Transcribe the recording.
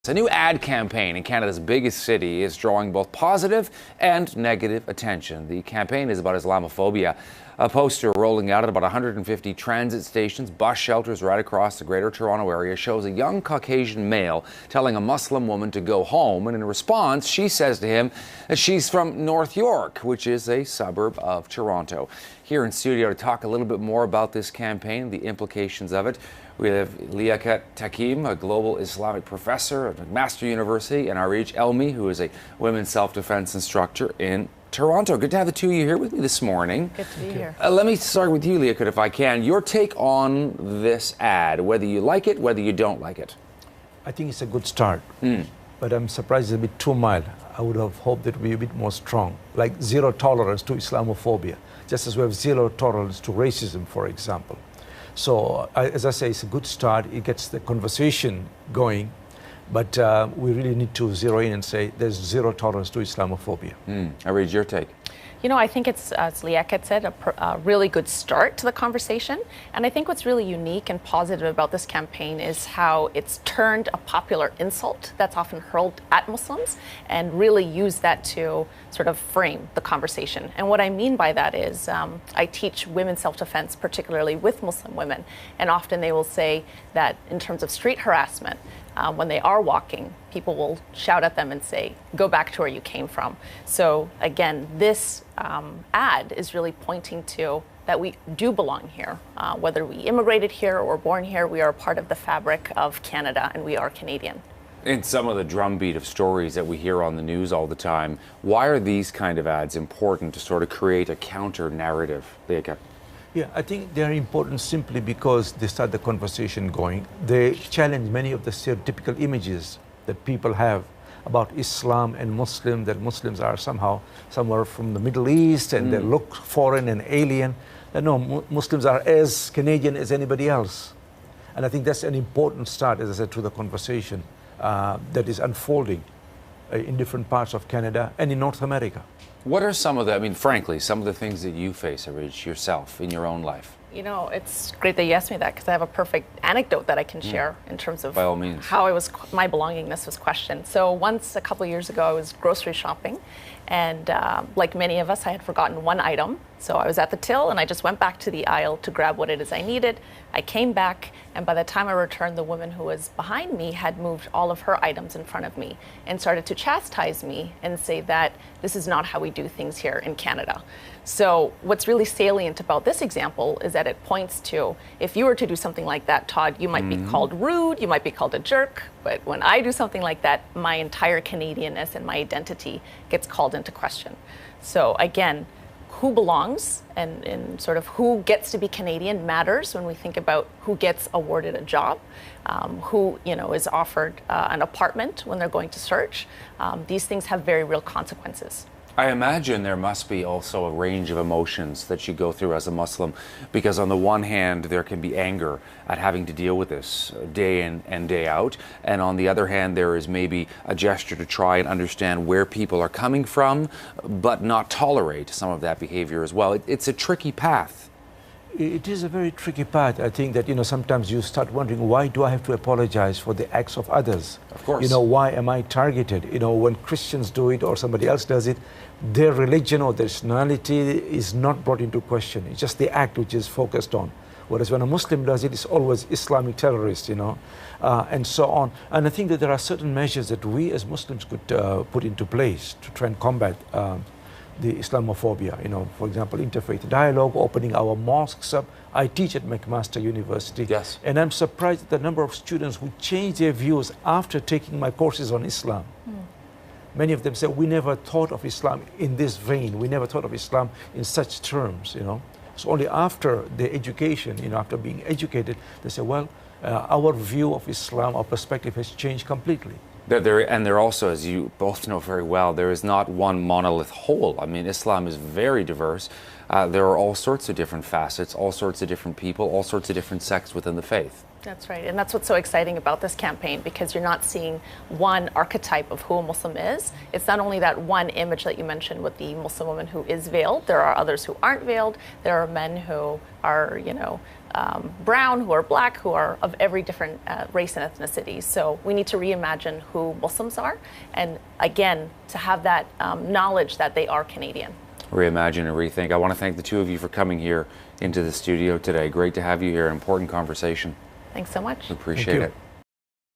A new ad campaign in Canada's biggest city is drawing both positive and negative attention. The campaign is about Islamophobia. A poster rolling out at about 150 transit stations, bus shelters right across the Greater Toronto area shows a young Caucasian male telling a Muslim woman to go home, and in response, she says to him that she's from North York, which is a suburb of Toronto. Here in studio to talk a little bit more about this campaign, the implications of it, we have Liaquat Takim, a global Islamic professor at McMaster University, and Arij Elmi, who is a women's self-defense instructor in Toronto. Good to have the two of you here with me this morning. Good to be here. Let me start with you, Liaquat, if I can. Your take on this ad, whether you like it, whether you don't like it. I think it's a good start, but I'm surprised it's a bit too mild. I would have hoped it would be a bit more strong, like zero tolerance to Islamophobia, just as we have zero tolerance to racism, for example. So, as I say, it's a good start. It gets the conversation going, but we really need to zero in and say there's zero tolerance to Islamophobia. I read your take. You know, I think it's, as Liaquat said, a really good start to the conversation. And I think what's really unique and positive about this campaign is how it's turned a popular insult that's often hurled at Muslims and really used that to sort of frame the conversation. And what I mean by that is I teach women's self-defense, particularly with Muslim women. And often they will say that in terms of street harassment, when they are walking, people will shout at them and say, go back to where you came from. So again, this ad is really pointing to that we do belong here. Whether we immigrated here or born here, we are a part of the fabric of Canada and we are Canadian. In some of the drumbeat of stories that we hear on the news all the time, why are these kind of ads important to sort of create a counter narrative, Liaquat? Yeah, I think they're important simply because they start the conversation going. They challenge many of the stereotypical images that people have about Islam and Muslim, that Muslims are somehow somewhere from the Middle East and they look foreign and alien. And no, Muslims are as Canadian as anybody else. And I think that's an important start, as I said, to the conversation that is unfolding in different parts of Canada and in North America. What are some of the, I mean, frankly, some of the things that you face, Arij, yourself in your own life? You know, it's great that you asked me that because I have a perfect anecdote that I can share in terms of By all means. how my belongingness was questioned. So once a couple of years ago, I was grocery shopping, and like many of us, I had forgotten one item. So I was at the till, and I just went back to the aisle to grab what it is I needed. I came back, and by the time I returned, the woman who was behind me had moved all of her items in front of me and started to chastise me and say that this is not how we do things here in Canada. So what's really salient about this example is that it points to, if you were to do something like that, Todd, you might be called rude, you might be called a jerk, but when I do something like that, my entire Canadianness and my identity gets called into question. So again, who belongs and sort of who gets to be Canadian matters when we think about who gets awarded a job, who is offered an apartment when they're going to search. These things have very real consequences. I imagine there must be also a range of emotions that you go through as a Muslim, because on the one hand, there can be anger at having to deal with this day in and day out, and on the other hand, there is maybe a gesture to try and understand where people are coming from, but not tolerate some of that behavior as well. It's a tricky path. It is a very tricky path. I think that, sometimes you start wondering, why do I have to apologize for the acts of others? Of course. Why am I targeted? When Christians do it or somebody else does it, their religion or their nationality is not brought into question. It's just the act which is focused on. Whereas when a Muslim does it, it's always Islamic terrorist, and so on. And I think that there are certain measures that we as Muslims could put into place to try and combat the Islamophobia, for example, interfaith dialogue, opening our mosques up. I teach at McMaster University. Yes. And I'm surprised at the number of students who change their views after taking my courses on Islam. Many of them say, we never thought of Islam in this vein. We never thought of Islam in such terms, So only after the education, after being educated, they say, well, our view of Islam, our perspective has changed completely. There also, as you both know very well, there is not one monolith whole. I mean, Islam is very diverse. There are all sorts of different facets, all sorts of different people, all sorts of different sects within the faith. That's right. And that's what's so exciting about this campaign, because you're not seeing one archetype of who a Muslim is. It's not only that one image that you mentioned with the Muslim woman who is veiled. There are others who aren't veiled. There are men who are, brown, who are black, who are of every different race and ethnicity. So we need to reimagine who Muslims are. And again, to have that knowledge that they are Canadian. Reimagine and rethink. I want to thank the two of you for coming here into the studio today. Great to have you here. An important conversation. Thanks so much. Appreciate it.